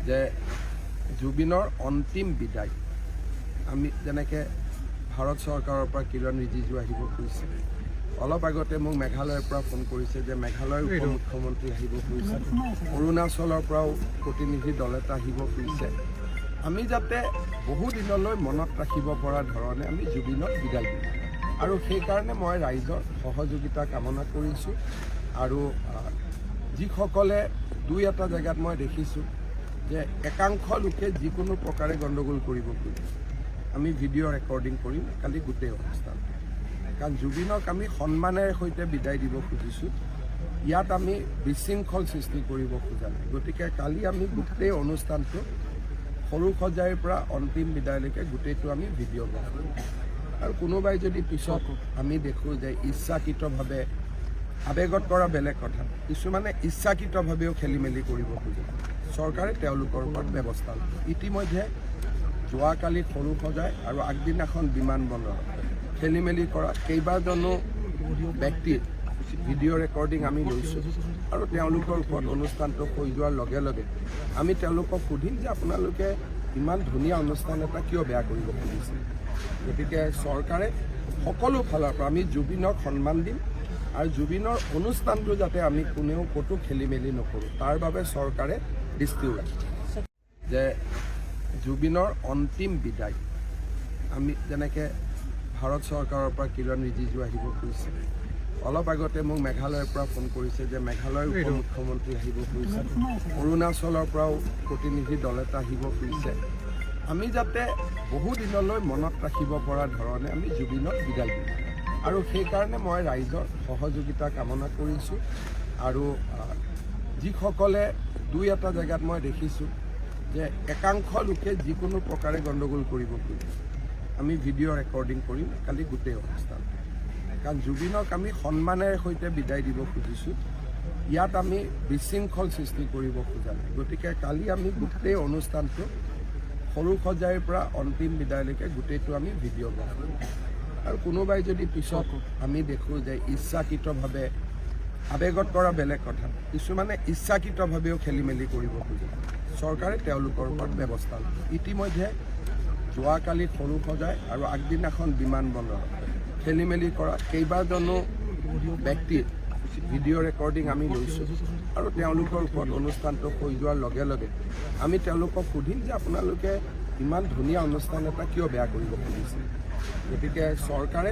যে জুবিনৰ অন্তিম বিদায় আমি যেনেকৈ ভাৰত চৰকাৰৰ পৰা কিৰণ ৰিজিজু আহিব খুজিছে, অলপ আগতে মোক মেঘালয়ৰ পৰা ফোন কৰিছে যে মেঘালয়ৰ উপ মুখ্যমন্ত্ৰী আহিব খুজিছে, অৰুণাচলৰ পৰাও প্ৰতিনিধি দল এটা আহিব খুজিছে। আমি যাতে বহু দিনলৈ মনত ৰাখিব পৰা ধৰণে আমি জুবিনক বিদায় দিম আৰু সেইকাৰণে মই ৰাইজৰ সহযোগিতা কামনা কৰিছোঁ। আৰু যিসকলে দুই এটা জেগাত মই দেখিছোঁ যে একাংশ লোকে যিকোনো প্ৰকাৰে গণ্ডগোল কৰিব খোজে, আমি ভিডিঅ' ৰেকৰ্ডিং কৰিম কালি গোটেই অনুষ্ঠান, কাৰণ জুবিনক আমি সন্মানেৰে সৈতে বিদায় দিব খুজিছোঁ। ইয়াত আমি বিশৃংখল সৃষ্টি কৰিব খোজা নাই। গতিকে কালি আমি গোটেই অনুষ্ঠানটো সৰু সজাইৰ পৰা অন্তিম বিদায়লৈকে গোটেইটো আমি ভিডিঅ' বনাম। আৰু কোনোবাই যদি পিছত আমি দেখোঁ যে ইচ্ছাকৃতভাৱে আৱেগত কৰা বেলেগ কথা, কিছুমানে ইচ্ছাকৃতভাৱেও খেলি মেলি কৰিব খোজে, চৰকাৰে তেওঁলোকৰ ওপৰত ব্যৱস্থা ল'ব। ইতিমধ্যে যোৱাকালি সৰু সজাই আৰু আগদিনাখন বিমানবন্দৰত খেলি মেলি কৰা কেইবাজনো ব্যক্তিৰ ভিডিঅ' ৰেকৰ্ডিং আমি লৈছোঁ আৰু তেওঁলোকৰ ওপৰত অনুষ্ঠানটো হৈ যোৱাৰ লগে লগে আমি তেওঁলোকক সুধিম যে আপোনালোকে ইমান ধুনীয়া অনুষ্ঠান এটা কিয় বেয়া কৰিব খুজিছে। গতিকে চৰকাৰে সকলো ফালৰ পৰা আমি জুবিনক সন্মান দিম আৰু জুবিনৰ অনুষ্ঠানটো যাতে আমি কোনেও ক'তো খেলি মেলি নকৰোঁ তাৰ বাবে চৰকাৰে দৃষ্টিও ৰাখে। যে জুবিনৰ অন্তিম বিদায় আমি যেনেকৈ ভাৰত চৰকাৰৰ পৰা কিৰণ ৰিজিজু আহিব খুজিছে, অলপ আগতে মোক মেঘালয়ৰ পৰা ফোন কৰিছে যে মেঘালয়ৰ উপ মুখ্যমন্ত্ৰী আহিব খুজিছে, অৰুণাচলৰ পৰাও প্ৰতিনিধি দল এটা আহিব খুজিছে। আমি যাতে বহু দিনলৈ মনত ৰাখিব পৰা ধৰণে আমি জুবিনক বিদায় দিম আৰু সেইকাৰণে মই ৰাইজৰ সহযোগিতা কামনা কৰিছোঁ। আৰু যিসকলে দুই এটা জেগাত মই দেখিছোঁ যে একাংশ লোকে যিকোনো প্ৰকাৰে গণ্ডগোল কৰিব খোজে, আমি ভিডিঅ' ৰেকৰ্ডিং কৰিম কালি গোটেই অনুষ্ঠান, কাৰণ জুবিনক আমি সন্মানেৰে সৈতে বিদায় দিব খুজিছোঁ। ইয়াত আমি বিশৃংখল সৃষ্টি কৰিব খোজা নাই। গতিকে কালি আমি গোটেই অনুষ্ঠানটো সৰু সজাইৰ পৰা অন্তিম বিদায়লৈকে গোটেইটো আমি ভিডিঅ' বনাম। আৰু কোনোবাই যদি পিছত আমি দেখোঁ যে ইচ্ছাকৃতভাৱে আৱেগত কৰা বেলেগ কথা, কিছুমানে ইচ্ছাকৃতভাৱেও খেলি মেলি কৰিব খোজে, চৰকাৰে তেওঁলোকৰ ওপৰত ব্যৱস্থা ল'ব। ইতিমধ্যে যোৱাকালি সৰু সজাই আৰু আগদিনাখন বিমানবন্দৰত খেলি মেলি কৰা কেইবাজনো ব্যক্তিৰ ভিডিঅ' ৰেকৰ্ডিং আমি লৈছোঁ আৰু তেওঁলোকৰ ওপৰত অনুষ্ঠানটো হৈ যোৱাৰ লগে লগে আমি তেওঁলোকক সুধিম যে আপোনালোকে ইমান ধুনীয়া অনুষ্ঠান এটা কিয় বেয়া কৰিব খুজিছে। গতিকে চৰকাৰে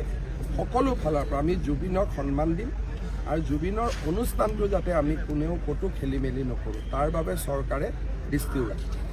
সকলো ফালৰ পৰা আমি জুবিনক সন্মান দিম আৰু জুবিনৰ অনুষ্ঠানটো যাতে আমি কোনেও ক'তো খেলি মেলি নকৰোঁ তাৰ বাবে চৰকাৰে দৃষ্টিও ৰাখে।